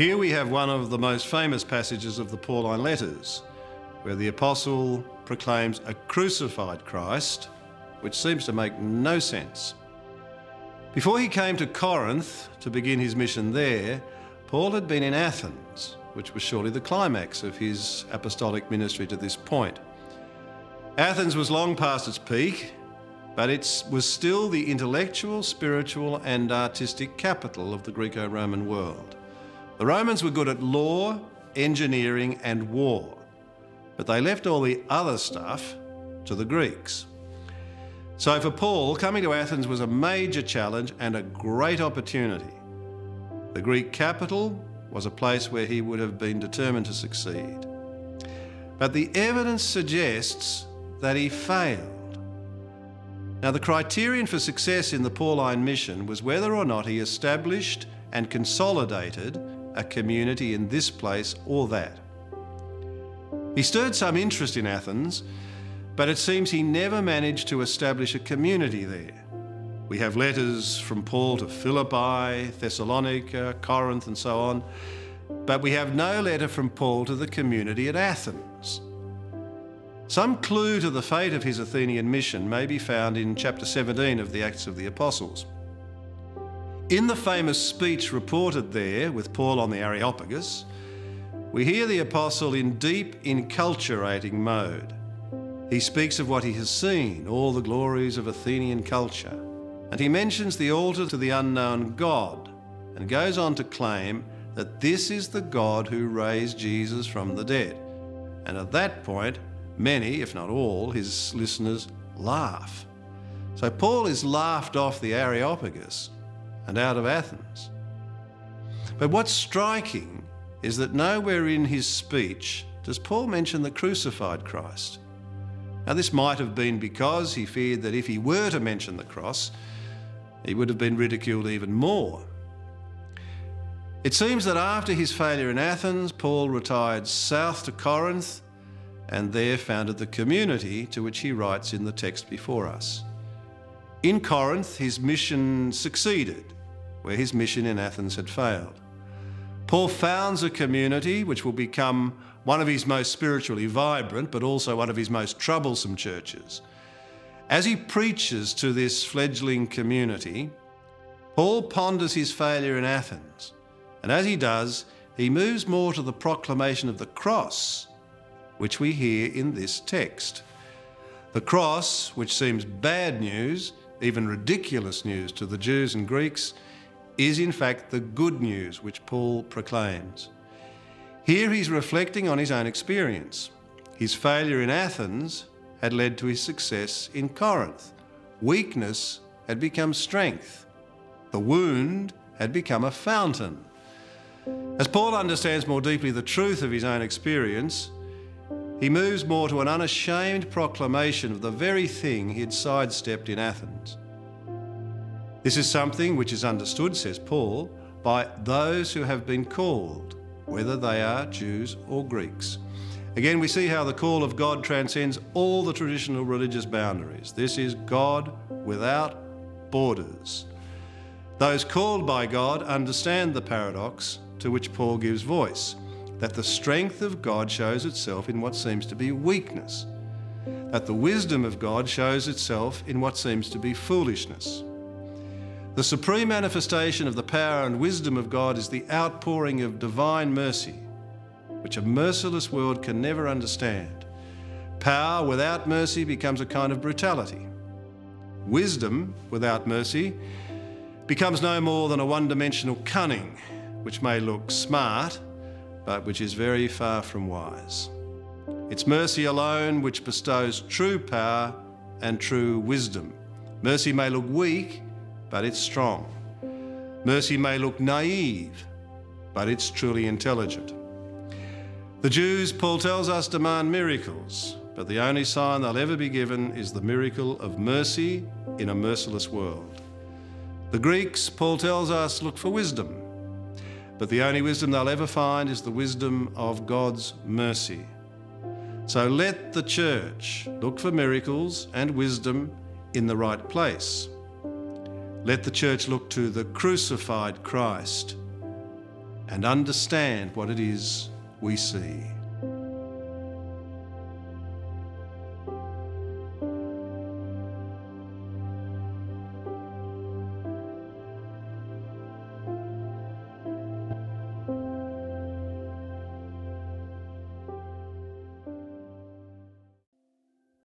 Here we have one of the most famous passages of the Pauline letters, where the apostle proclaims a crucified Christ, which seems to make no sense. Before he came to Corinth to begin his mission there, Paul had been in Athens, which was surely the climax of his apostolic ministry to this point. Athens was long past its peak, but it was still the intellectual, spiritual and artistic capital of the Greco-Roman world. The Romans were good at law, engineering and war, but they left all the other stuff to the Greeks. So for Paul, coming to Athens was a major challenge and a great opportunity. The Greek capital was a place where he would have been determined to succeed. But the evidence suggests that he failed. Now, the criterion for success in the Pauline mission was whether or not he established and consolidated a community in this place or that. He stirred some interest in Athens, but it seems he never managed to establish a community there. We have letters from Paul to Philippi, Thessalonica, Corinth and so on, but we have no letter from Paul to the community at Athens. Some clue to the fate of his Athenian mission may be found in chapter 17 of the Acts of the Apostles. In the famous speech reported there with Paul on the Areopagus, we hear the apostle in deep enculturating mode. He speaks of what he has seen, all the glories of Athenian culture, and he mentions the altar to the unknown God, and goes on to claim that this is the God who raised Jesus from the dead. And at that point, many, if not all, his listeners laugh. So Paul is laughed off the Areopagus and out of Athens. But what's striking is that nowhere in his speech does Paul mention the crucified Christ. Now, this might have been because he feared that if he were to mention the cross, he would have been ridiculed even more. It seems that after his failure in Athens, Paul retired south to Corinth and there founded the community to which he writes in the text before us. In Corinth, his mission succeeded, where his mission in Athens had failed. Paul founds a community which will become one of his most spiritually vibrant, but also one of his most troublesome churches. As he preaches to this fledgling community, Paul ponders his failure in Athens, and as he does, he moves more to the proclamation of the cross, which we hear in this text. The cross, which seems bad news, even ridiculous news to the Jews and Greeks, is in fact the good news which Paul proclaims. Here he's reflecting on his own experience. His failure in Athens had led to his success in Corinth. Weakness had become strength. The wound had become a fountain. As Paul understands more deeply the truth of his own experience, he moves more to an unashamed proclamation of the very thing he had sidestepped in Athens. This is something which is understood, says Paul, by those who have been called, whether they are Jews or Greeks. Again, we see how the call of God transcends all the traditional religious boundaries. This is God without borders. Those called by God understand the paradox to which Paul gives voice, that the strength of God shows itself in what seems to be weakness, that the wisdom of God shows itself in what seems to be foolishness. The supreme manifestation of the power and wisdom of God is the outpouring of divine mercy, which a merciless world can never understand. Power without mercy becomes a kind of brutality. Wisdom without mercy becomes no more than a one-dimensional cunning, which may look smart, but which is very far from wise. It's mercy alone which bestows true power and true wisdom. Mercy may look weak, but it's strong. Mercy may look naive, but it's truly intelligent. The Jews, Paul tells us, demand miracles, but the only sign they'll ever be given is the miracle of mercy in a merciless world. The Greeks, Paul tells us, look for wisdom, but the only wisdom they'll ever find is the wisdom of God's mercy. So let the church look for miracles and wisdom in the right place. Let the church look to the crucified Christ and understand what it is we see.